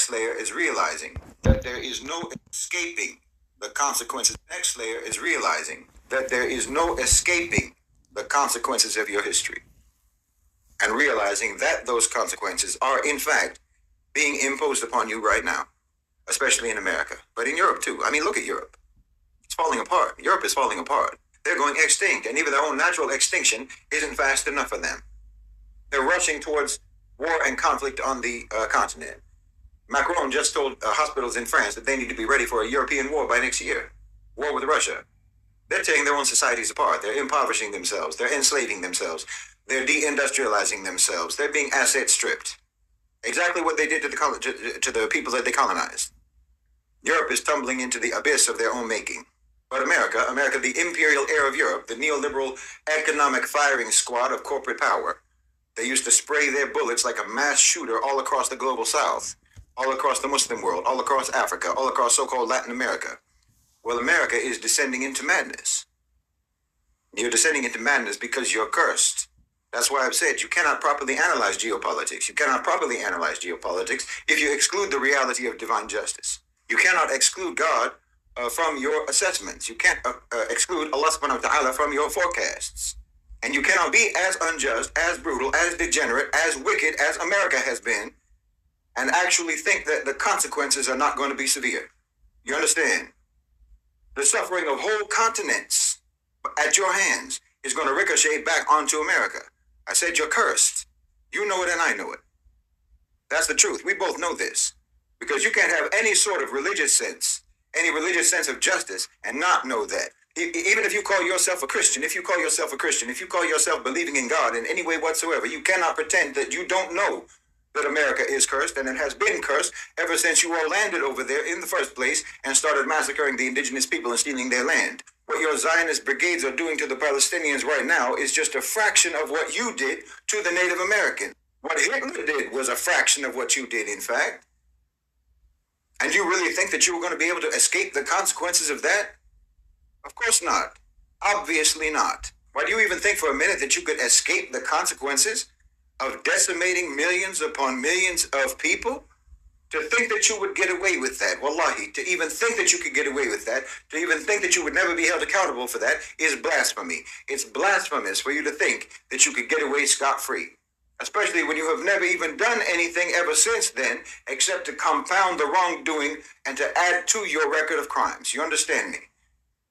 next layer is realizing that there is no escaping the consequences. The next layer is realizing that there is no escaping the consequences of your history. And realizing that those consequences are, in fact, being imposed upon you right now, especially in America, but in Europe too. I mean, look at Europe. It's falling apart. Europe is falling apart. They're going extinct, and even their own natural extinction isn't fast enough for them. They're rushing towards war and conflict on the continent. Macron just told hospitals in France that they need to be ready for a European war by next year. War with Russia. They're tearing their own societies apart. They're impoverishing themselves. They're enslaving themselves. They're deindustrializing themselves. They're being asset stripped. Exactly what they did to the people that they colonized. Europe is tumbling into the abyss of their own making. But America, the imperial heir of Europe, the neoliberal economic firing squad of corporate power, they used to spray their bullets like a mass shooter all across the global south, all across the Muslim world, all across Africa, all across so-called Latin America. Well, America is descending into madness. You're descending into madness because you're cursed. That's why I've said you cannot properly analyze geopolitics. You cannot properly analyze geopolitics if you exclude the reality of divine justice. You cannot exclude God from your assessments. You can't exclude Allah subhanahu wa ta'ala from your forecasts. And you cannot be as unjust, as brutal, as degenerate, as wicked as America has been, and actually think that the consequences are not going to be severe. You understand? The suffering of whole continents at your hands is going to ricochet back onto America. I said you're cursed. You know it and I know it. That's the truth. We both know this. Because you can't have any sort of religious sense, any religious sense of justice, and not know that. Even if you call yourself a Christian, if you call yourself believing in God in any way whatsoever, you cannot pretend that you don't know that America is cursed, and it has been cursed ever since you all landed over there in the first place and started massacring the indigenous people and stealing their land. What your Zionist brigades are doing to the Palestinians right now is just a fraction of what you did to the Native American. What Hitler did was a fraction of what you did, in fact. And you really think that you were going to be able to escape the consequences of that? Of course not. Obviously not. Why do you even think for a minute that you could escape the consequences of decimating millions upon millions of people? To think that you would get away with that, wallahi, to even think that you could get away with that, to even think that you would never be held accountable for that is blasphemy. It's blasphemous for you to think that you could get away scot-free. Especially when you have never even done anything ever since then, except to compound the wrongdoing and to add to your record of crimes. You understand me?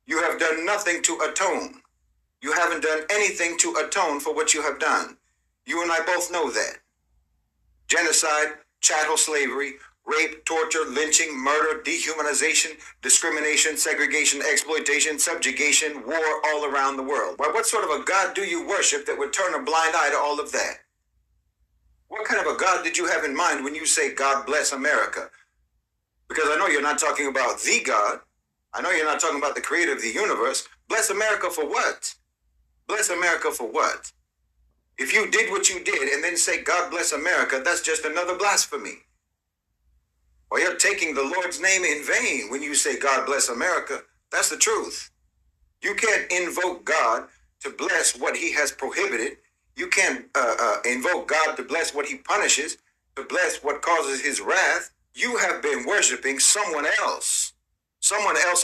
You have done nothing to atone. You haven't done anything to atone for what you have done. You and I both know that. Genocide, chattel slavery, rape, torture, lynching, murder, dehumanization, discrimination, segregation, exploitation, subjugation, war all around the world. Why, what sort of a God do you worship that would turn a blind eye to all of that? What kind of a God did you have in mind when you say, God bless America? Because I know you're not talking about the God. I know you're not talking about the creator of the universe. Bless America for what? Bless America for what? If you did what you did and then say, God bless America, that's just another blasphemy. Well, you're taking the Lord's name in vain when you say, God bless America. That's the truth. You can't invoke God to bless what he has prohibited. You can't invoke God to bless what he punishes, to bless what causes his wrath. You have been worshiping someone else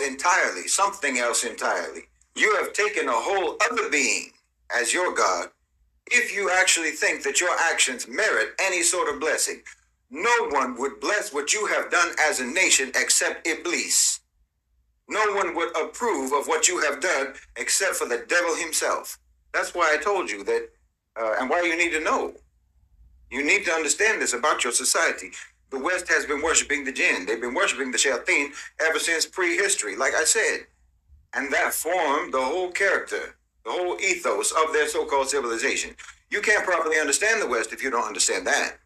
entirely, something else entirely. You have taken a whole other being as your God. If you actually think that your actions merit any sort of blessing, no one would bless what you have done as a nation except Iblis. No one would approve of what you have done except for the devil himself. That's why I told you that. And why you need to know. You need to understand this about your society. The West has been worshiping the jinn. They've been worshiping the shayateen ever since prehistory, like I said. And that formed the whole character, the whole ethos of their so-called civilization. You can't properly understand the West if you don't understand that.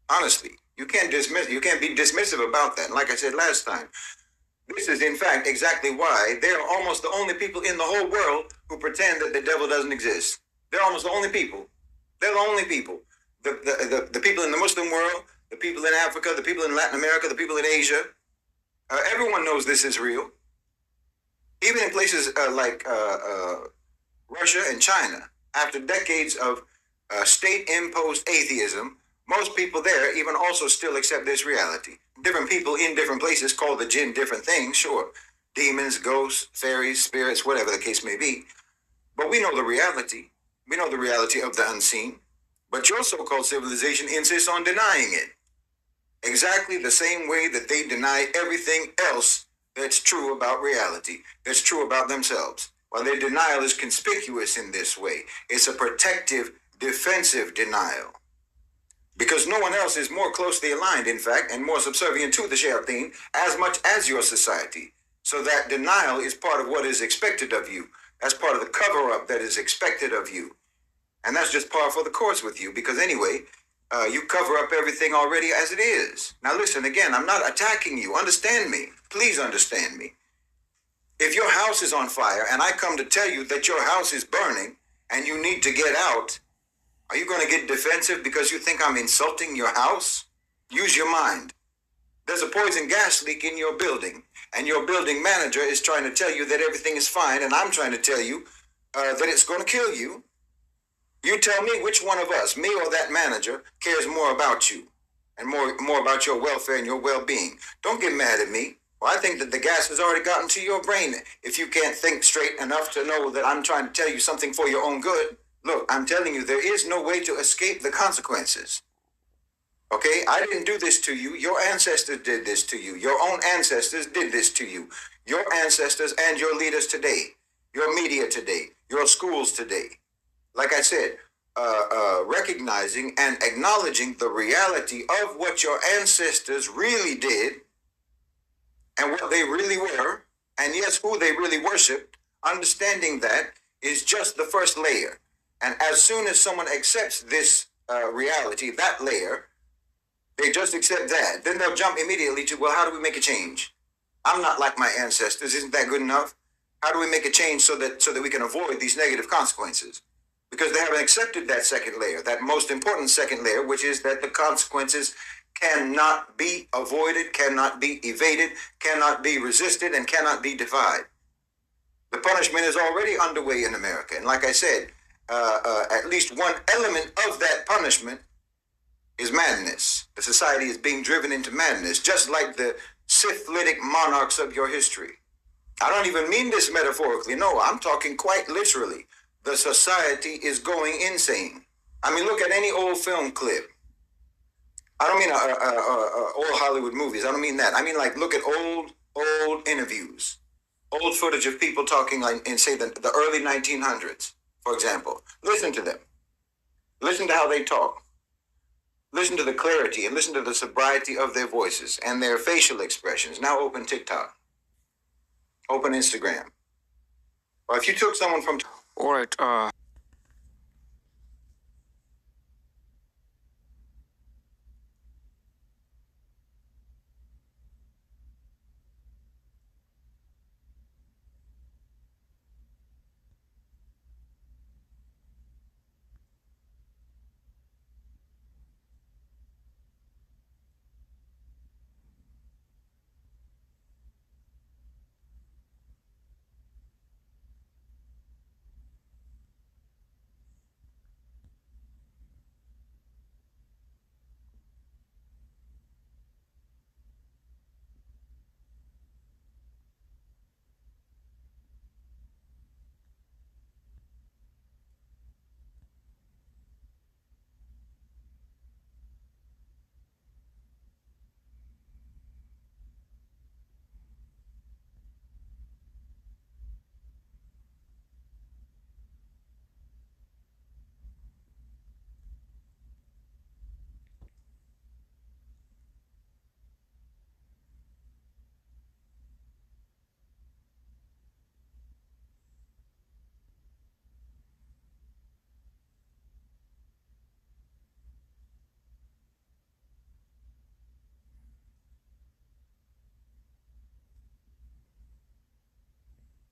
Honestly, you can't be dismissive about that. And like I said last time, this is in fact exactly why they're almost the only people in the whole world who pretend that the devil doesn't exist. They're almost the only people. They're the only people. The people in the Muslim world, the people in Africa, the people in Latin America, the people in Asia. Everyone knows this is real. Even in places like Russia and China, after decades of state-imposed atheism, Most people there even also still accept this reality. Different people in different places call the jinn different things, sure. Demons, ghosts, fairies, spirits, whatever the case may be. But we know the reality. We know the reality of the unseen. But your so-called civilization insists on denying it. Exactly the same way that they deny everything else that's true about reality, that's true about themselves. While their denial is conspicuous in this way, it's a protective, defensive denial. Because no one else is more closely aligned, in fact, and more subservient to the shayateen as much as your society. So that denial is part of what is expected of you. That's part of the cover-up that is expected of you. And that's just par for the course with you, because anyway, you cover up everything already as it is. Now listen, again, I'm not attacking you. Understand me. Please understand me. If your house is on fire and I come to tell you that your house is burning and you need to get out, are you going to get defensive because you think I'm insulting your house? Use your mind. There's a poison gas leak in your building, and your building manager is trying to tell you that everything is fine, and I'm trying to tell you that it's going to kill you. You tell me which one of us, me or that manager, cares more about you and more about your welfare and your well-being. Don't get mad at me. Well, I think that the gas has already gotten to your brain if you can't think straight enough to know that I'm trying to tell you something for your own good. Look, I'm telling you, there is no way to escape the consequences. Okay? I didn't do this to you. Your ancestors did this to you. Your own ancestors did this to you. Your ancestors and your leaders today. Your media today. Your schools today. Like I said, recognizing and acknowledging the reality of what your ancestors really did and what they really were, and yes, who they really worshiped, understanding that is just the first layer. And as soon as someone accepts this reality, that layer, they just accept that. Then they'll jump immediately to, well, how do we make a change? I'm not like my ancestors. Isn't that good enough? How do we make a change so that we can avoid these negative consequences? Because they haven't accepted that second layer, that most important second layer, which is that the consequences cannot be avoided, cannot be evaded, cannot be resisted, and cannot be defied. The punishment is already underway in America. And like I said, at least one element of that punishment is madness. The society is being driven into madness, just like the syphilitic monarchs of your history. I don't even mean this metaphorically. No, I'm talking quite literally. The society is going insane. I mean, look at any old film clip. I don't mean old Hollywood movies. I don't mean that. I mean, like, look at old interviews, old footage of people talking like in, say, the early 1900s, for example. Listen to them. Listen to how they talk. Listen to the clarity and listen to the sobriety of their voices and their facial expressions. Now open TikTok. Open Instagram. Or if you took someone from... All right.